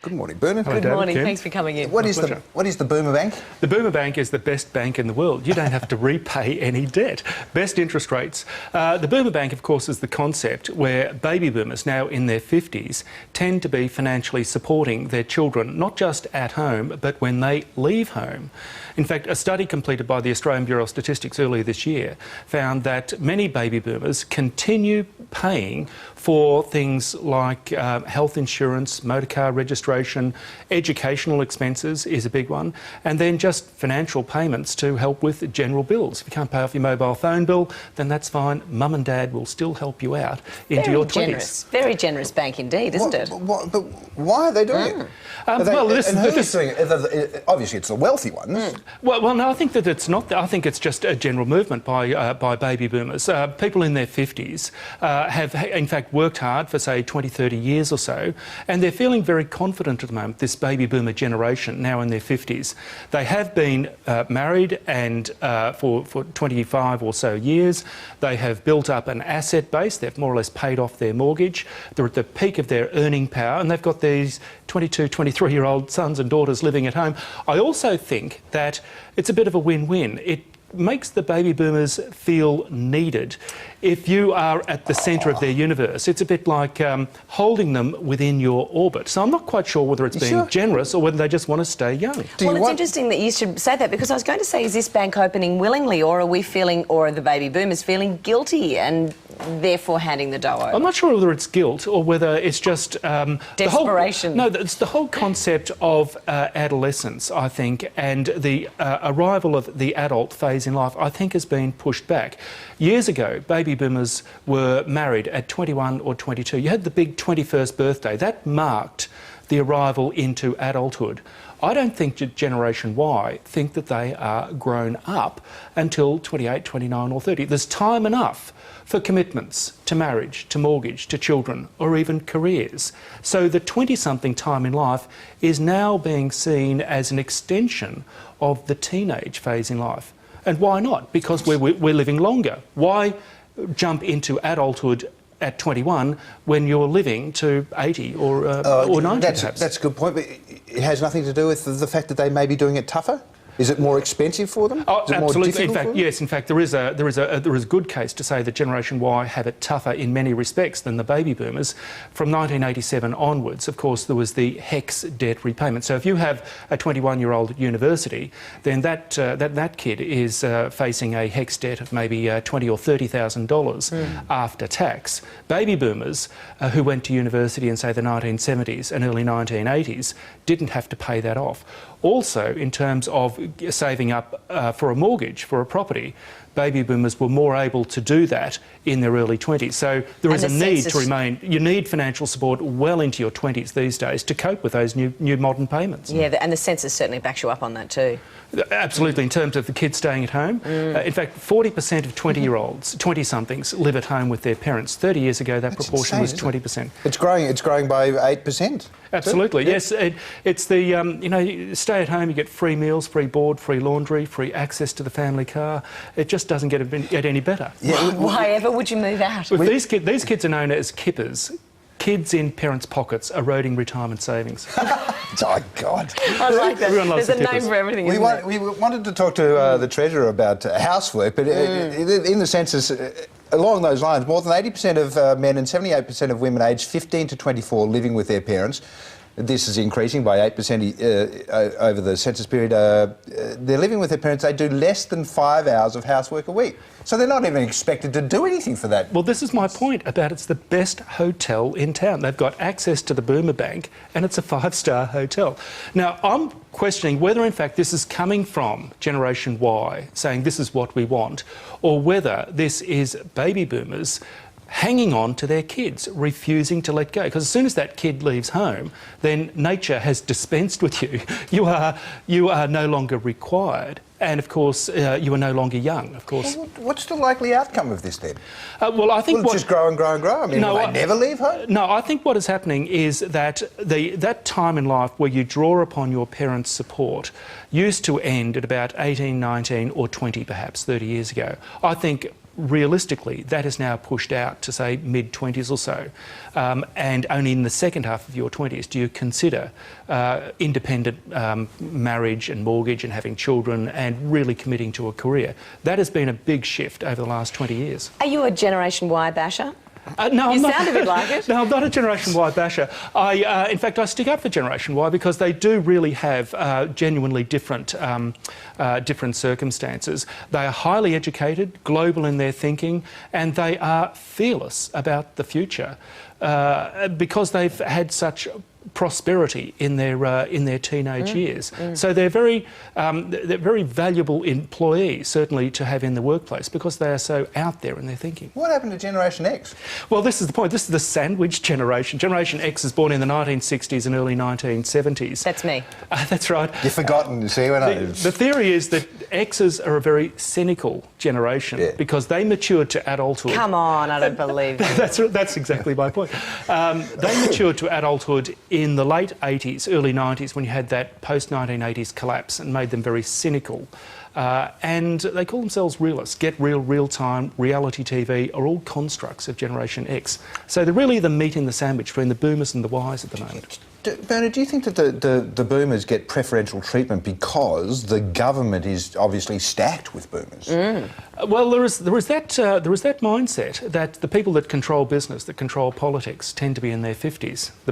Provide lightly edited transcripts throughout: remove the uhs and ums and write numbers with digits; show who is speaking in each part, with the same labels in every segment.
Speaker 1: Good morning, Bernard.
Speaker 2: Good morning. Thanks for coming in.
Speaker 1: What is the Boomer Bank?
Speaker 3: The Boomer Bank is the best bank in the world. You don't have to repay any debt. Best interest rates. The Boomer Bank, of course, is the concept where baby boomers, now in their 50s, tend to be financially supporting their children, not just at home, but when they leave home. In fact, a study completed by the Australian Bureau of Statistics earlier this year found that many baby boomers continue paying for things like health insurance, motor car registration, educational expenses is a big one, and then just financial payments to help with general bills. If you can't pay off your mobile phone bill, then that's fine. Mum and Dad will still help you out into your 20s.
Speaker 2: Very generous bank indeed, isn't it?
Speaker 1: But why are they doing it? Who's doing it? Obviously, it's the wealthy ones.
Speaker 3: Well, no, I think that it's not. I think it's just a general movement by baby boomers. People in their 50s have, in fact, worked hard for, say, 20, 30 years or so, and they're feeling very confident at the moment, this baby boomer generation, now in their 50s. They have been married and for 25 or so years. They have built up an asset base. They've more or less paid off their mortgage. They're at the peak of their earning power, and they've got these 22, 23-year-old sons and daughters living at home. I also think that it's a bit of a win-win. It makes the baby boomers feel needed. If you are at the centre of their universe, it's a bit like holding them within your orbit. So I'm not quite sure whether it's being generous or whether they just want to stay young.
Speaker 2: Well, it's interesting that you should say that, because I was going to say, is this bank opening willingly, or are we feeling, or are the baby boomers feeling guilty and therefore handing the dough over?
Speaker 3: I'm not sure whether it's guilt or whether it's just
Speaker 2: desperation.
Speaker 3: It's the whole concept of adolescence, I think, and the arrival of the adult phase in life, I think, has been pushed back. Years ago, baby boomers were married at 21 or 22. You had the big 21st birthday. That marked the arrival into adulthood. I don't think Generation Y think that they are grown up until 28, 29 or 30. There's time enough for commitments to marriage, to mortgage, to children, or even careers. So the 20-something time in life is now being seen as an extension of the teenage phase in life. And why not? Because we're living longer. Why jump into adulthood at 21 when you're living to 80 or 90 perhaps?
Speaker 1: That's a good point, but it has nothing to do with the fact that they may be doing it tougher? Is it more expensive for them?
Speaker 3: Oh, absolutely. In fact, yes. In fact, there is a good case to say that Generation Y have it tougher in many respects than the baby boomers. From 1987 onwards, of course, there was the HECS debt repayment. So if you have a 21-year-old at university, then that kid is facing a HECS debt of maybe $20,000 or $30,000 after tax. Baby boomers who went to university in, say, the 1970s and early 1980s didn't have to pay that off. Also, in terms of saving up for a mortgage, for a property, baby boomers were more able to do that in their early 20s. So there is a need to remain. You need financial support well into your 20s these days to cope with those new modern payments.
Speaker 2: Yeah, and the census certainly backs you up on that too.
Speaker 3: Absolutely, in terms of the kids staying at home. In fact, 40% of 20-year-olds, 20-somethings, live at home with their parents. 30 years ago, that proportion was 20%.
Speaker 1: It's growing by 8%.
Speaker 3: Absolutely, yes. It's the, you stay at home, you get free meals, free board, free laundry, free access to the family car. It just doesn't get any better.
Speaker 2: Yeah. Why ever would you move out?
Speaker 3: These kids are known as kippers. Kids in parents' pockets eroding retirement savings.
Speaker 1: Oh, God.
Speaker 2: I like that.
Speaker 3: Everyone loves
Speaker 2: There's a
Speaker 3: the
Speaker 2: name for everything,
Speaker 1: we wanted to talk to the Treasurer about housework, but in the census, along those lines, more than 80% of men and 78% of women aged 15 to 24 living with their parents. This is increasing by 8% over the census period. They're living with their parents. They do less than 5 hours of housework a week. So they're not even expected to do anything for that.
Speaker 3: Well, this is my point about it's the best hotel in town. They've got access to the Boomer Bank and it's a 5-star hotel. Now, I'm questioning whether, in fact, this is coming from Generation Y, saying this is what we want, or whether this is baby boomers hanging on to their kids, refusing to let go. Because as soon as that kid leaves home, then nature has dispensed with you. You are no longer required. And, of course, you are no longer young, of course.
Speaker 1: Well, what's the likely outcome of this, then?
Speaker 3: Well, I think
Speaker 1: will it just grow and grow and grow? I mean, will they never leave home?
Speaker 3: No, I think what is happening is that that time in life where you draw upon your parents' support used to end at about 18, 19 or 20, perhaps, 30 years ago. I think realistically, that is now pushed out to, say, mid-20s or so. And only in the second half of your 20s do you consider independent marriage and mortgage and having children and really committing to a career. That has been a big shift over the last 20 years.
Speaker 2: Are you a Generation Y basher?
Speaker 3: No,
Speaker 2: You
Speaker 3: I'm
Speaker 2: sound a bit like it.
Speaker 3: No, I'm not a Generation Y basher. In fact, I stick up for Generation Y because they do really have genuinely different circumstances. They are highly educated, global in their thinking, and they are fearless about the future because they've had such prosperity in their teenage years. So they're very valuable employees, certainly, to have in the workplace because they are so out there in their thinking.
Speaker 1: What happened to Generation X?
Speaker 3: Well, this is the point. This is the sandwich generation. Generation X is born in the 1960s and early 1970s.
Speaker 2: That's me.
Speaker 3: That's right.
Speaker 1: You've forgotten, you see, when
Speaker 3: The theory is that X's are a very cynical generation because they matured to adulthood.
Speaker 2: Come on, I don't believe you.
Speaker 3: That's exactly my point. They matured to adulthood in the late 80s, early 90s, when you had that post-1980s collapse and made them very cynical. And they call themselves realists. Get Real, Real Time, reality TV are all constructs of Generation X. So they're really the meat in the sandwich between the boomers and the Ys at the moment.
Speaker 1: Bernard, do you think that the boomers get preferential treatment because the government is obviously stacked with boomers?
Speaker 3: Well, there is that mindset that the people that control business, that control politics, tend to be in their 50s. The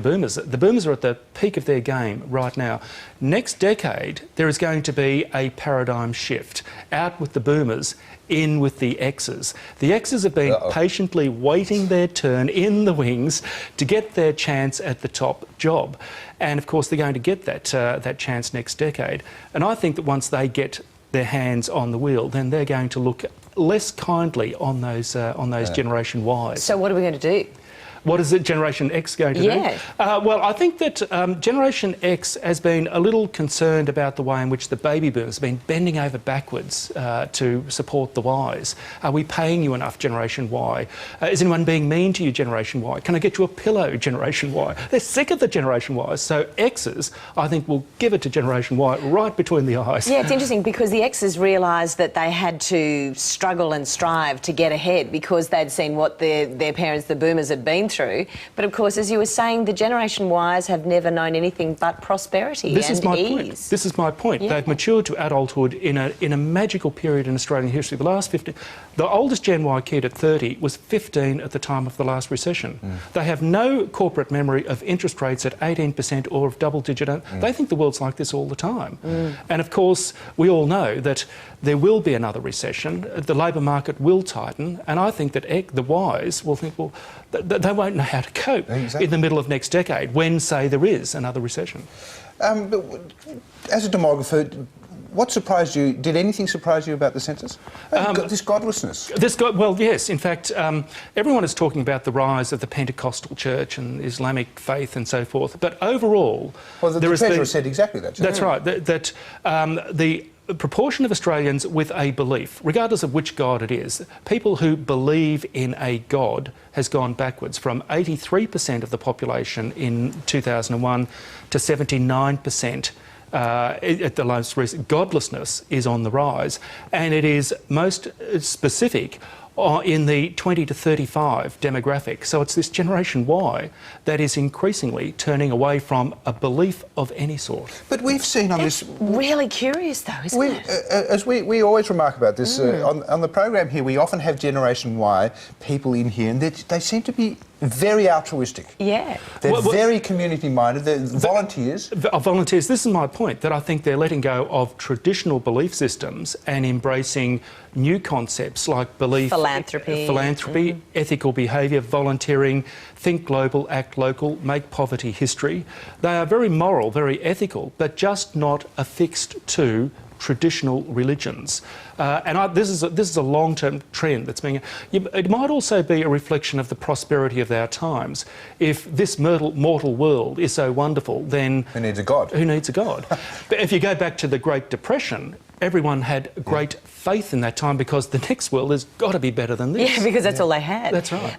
Speaker 3: boomers are at the peak of their game right now. Next decade, there is going to be a paradigm shift. Out with the boomers, in with the X's. The X's have been patiently waiting their turn in the wings to get their chance at the top job. And of course, they're going to get that chance next decade. And I think that once they get their hands on the wheel, then they're going to look less kindly on those Generation Ys.
Speaker 2: So what are we going to do?
Speaker 3: What is it Generation X going to do? Well, I think that Generation X has been a little concerned about the way in which the baby boomers have been bending over backwards to support the Ys. Are we paying you enough, Generation Y? Is anyone being mean to you, Generation Y? Can I get you a pillow, Generation Y? They're sick of the Generation Ys. So X's, I think, will give it to Generation Y right between the eyes.
Speaker 2: Yeah, it's interesting because the X's realised that they had to struggle and strive to get ahead because they'd seen what their parents, the boomers, had been through. But of course, as you were saying, the Generation Ys have never known anything but prosperity and ease.
Speaker 3: This is my point. They've matured to adulthood in a magical period in Australian history. The oldest Gen Y kid at 30 was 15 at the time of the last recession. They have no corporate memory of interest rates at 18% or of double-digit. They think the world's like this all the time. And of course, we all know that there will be another recession. The labour market will tighten, and I think that the Ys will think, well, they won't know how to cope in the middle of next decade when, say, there is another recession.
Speaker 1: But as a demographer, what surprised you? Did anything surprise you about the census? This godlessness.
Speaker 3: Well, yes. In fact, everyone is talking about the rise of the Pentecostal church and Islamic faith and so forth. But overall,
Speaker 1: well, the Treasurer said exactly that.
Speaker 3: That's right. The proportion of Australians with a belief, regardless of which God it is, people who believe in a God has gone backwards from 83% of the population in 2001 to 79%. At the lowest risk. Godlessness is on the rise, and it is most specific in the 20 to 35 demographic. So it's this Generation Y that is increasingly turning away from a belief of any sort.
Speaker 1: But we've seen on
Speaker 2: That's
Speaker 1: this...
Speaker 2: really curious, though, isn't it?
Speaker 1: As we always remark about this, on the program here, we often have Generation Y people in here, and they seem to be very altruistic.
Speaker 2: Yeah.
Speaker 1: They're very community-minded. They're volunteers.
Speaker 3: Volunteers. This is my point, that I think they're letting go of traditional belief systems and embracing new concepts like belief... Philanthropy, ethical behaviour, volunteering, think global, act local, make poverty history. They are very moral, very ethical, but just not affixed to traditional religions. This is a long-term trend that's being... It might also be a reflection of the prosperity of our times. If this mortal world is so wonderful, then...
Speaker 1: Who needs a God?
Speaker 3: Who needs a God? But if you go back to the Great Depression, everyone had great faith in that time because the next world has got to be better than this.
Speaker 2: Yeah, because that's all they had.
Speaker 3: That's right.